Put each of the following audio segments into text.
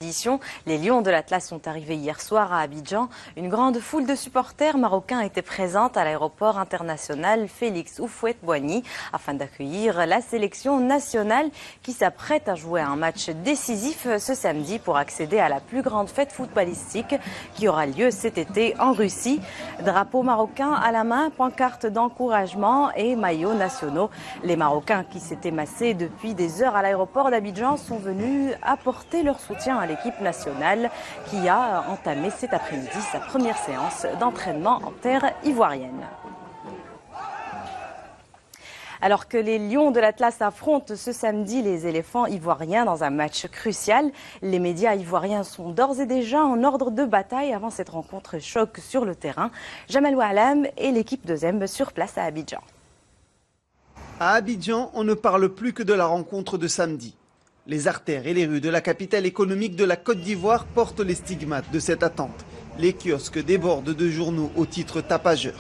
Les Lions de l'Atlas sont arrivés hier soir à Abidjan. Une grande foule de supporters marocains était présente à l'aéroport international Félix Houphouët-Boigny afin d'accueillir la sélection nationale qui s'apprête à jouer un match décisif ce samedi pour accéder à la plus grande fête footballistique qui aura lieu cet été en Russie. Drapeau marocain à la main, pancarte d'encouragement et maillots nationaux. Les Marocains qui s'étaient massés depuis des heures à l'aéroport d'Abidjan sont venus apporter leur soutien à l'équipe nationale qui a entamé cet après-midi sa première séance d'entraînement en terre ivoirienne. Alors que les Lions de l'Atlas affrontent ce samedi les éléphants ivoiriens dans un match crucial, les médias ivoiriens sont d'ores et déjà en ordre de bataille avant cette rencontre choc sur le terrain. Jamal Oualam et l'équipe de Zembe sur place à Abidjan. À Abidjan, on ne parle plus que de la rencontre de samedi. Les artères et les rues de la capitale économique de la Côte d'Ivoire portent les stigmates de cette attente. Les kiosques débordent de journaux au titre tapageur.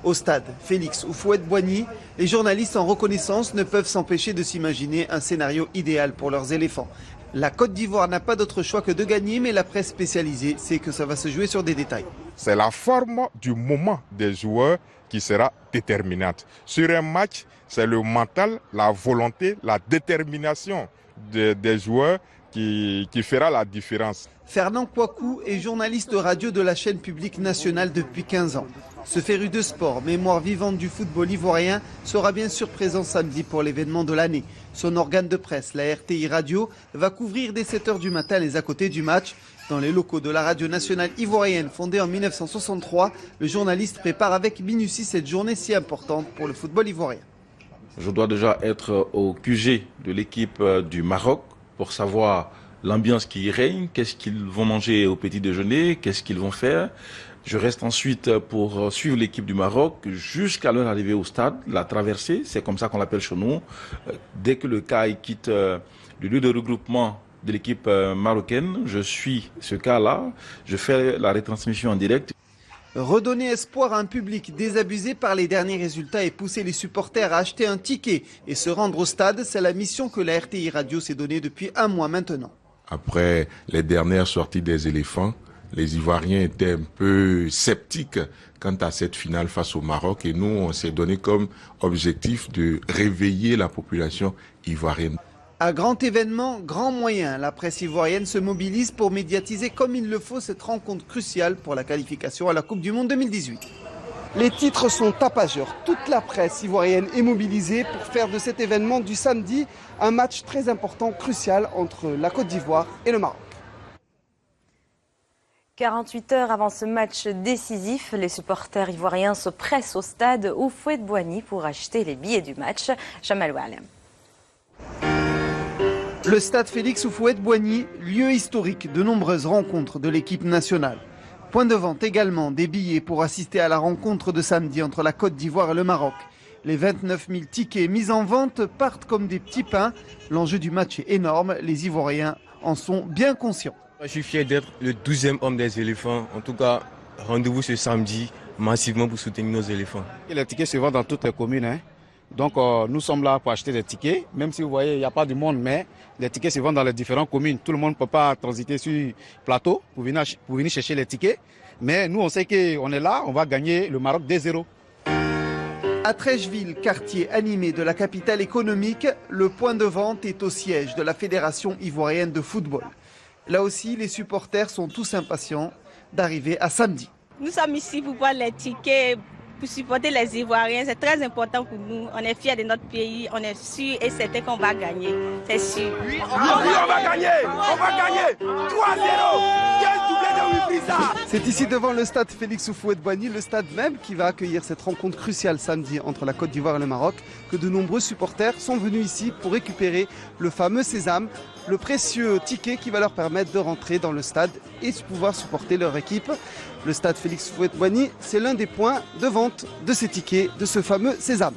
Au stade Félix Houphouët-Boigny, les journalistes en reconnaissance ne peuvent s'empêcher de s'imaginer un scénario idéal pour leurs éléphants. La Côte d'Ivoire n'a pas d'autre choix que de gagner, mais la presse spécialisée sait que ça va se jouer sur des détails. C'est la forme du moment des joueurs qui sera déterminante. Sur un match, c'est le mental, la volonté, la détermination des joueurs qui fera la différence. Fernand Kouakou est journaliste radio de la chaîne publique nationale depuis 15 ans. Ce féru de sport, mémoire vivante du football ivoirien, sera bien sûr présent samedi pour l'événement de l'année. Son organe de presse, la RTI Radio, va couvrir dès 7 h du matin les à côté du match. Dans les locaux de la radio nationale ivoirienne fondée en 1963, le journaliste prépare avec minutie cette journée si importante pour le football ivoirien. Je dois déjà être au QG de l'équipe du Maroc pour savoir l'ambiance qui y règne, qu'est-ce qu'ils vont manger au petit déjeuner, qu'est-ce qu'ils vont faire. Je reste ensuite pour suivre l'équipe du Maroc jusqu'à leur arrivée au stade, la traversée, c'est comme ça qu'on l'appelle chez nous. Dès que le cas quitte le lieu de regroupement de l'équipe marocaine, je suis ce cas-là, je fais la retransmission en direct. Redonner espoir à un public désabusé par les derniers résultats et pousser les supporters à acheter un ticket et se rendre au stade, c'est la mission que la RTI Radio s'est donnée depuis un mois maintenant. Après les dernières sorties des éléphants, les Ivoiriens étaient un peu sceptiques quant à cette finale face au Maroc et nous, on s'est donné comme objectif de réveiller la population ivoirienne. À grand événement, grand moyen, la presse ivoirienne se mobilise pour médiatiser comme il le faut cette rencontre cruciale pour la qualification à la Coupe du Monde 2018. Les titres sont tapageurs. Toute la presse ivoirienne est mobilisée pour faire de cet événement du samedi un match très important, crucial entre la Côte d'Ivoire et le Maroc. 48 heures avant ce match décisif, les supporters ivoiriens se pressent au stade Houphouët-Boigny pour acheter les billets du match. Jamal Oualam. Le stade Félix Houphouët-Boigny, lieu historique de nombreuses rencontres de l'équipe nationale. Point de vente également des billets pour assister à la rencontre de samedi entre la Côte d'Ivoire et le Maroc. Les 29 000 tickets mis en vente partent comme des petits pains. L'enjeu du match est énorme, les Ivoiriens en sont bien conscients. Je suis fier d'être le 12e homme des éléphants. En tout cas, rendez-vous ce samedi massivement pour soutenir nos éléphants. Les tickets se vendent dans toutes les communes. Donc nous sommes là pour acheter des tickets, même si vous voyez, il n'y a pas du monde, mais les tickets se vendent dans les différentes communes. Tout le monde ne peut pas transiter sur le plateau pour venir chercher les tickets. Mais nous, on sait qu'on est là, on va gagner le Maroc 2-0. À Trècheville, quartier animé de la capitale économique, le point de vente est au siège de la Fédération ivoirienne de football. Là aussi, les supporters sont tous impatients d'arriver à samedi. Nous sommes ici pour voir les tickets. Pour supporter les Ivoiriens, c'est très important pour nous. On est fiers de notre pays, on est sûr et certain qu'on va gagner. C'est sûr. Oui, on va gagner. On va gagner 3-0. C'est ici devant le stade Félix Houphouët-Boigny, le stade même qui va accueillir cette rencontre cruciale samedi entre la Côte d'Ivoire et le Maroc, que de nombreux supporters sont venus ici pour récupérer le fameux sésame, le précieux ticket qui va leur permettre de rentrer dans le stade et de pouvoir supporter leur équipe. Le stade Félix Houphouët-Boigny, c'est l'un des points de vente de ces tickets, de ce fameux sésame.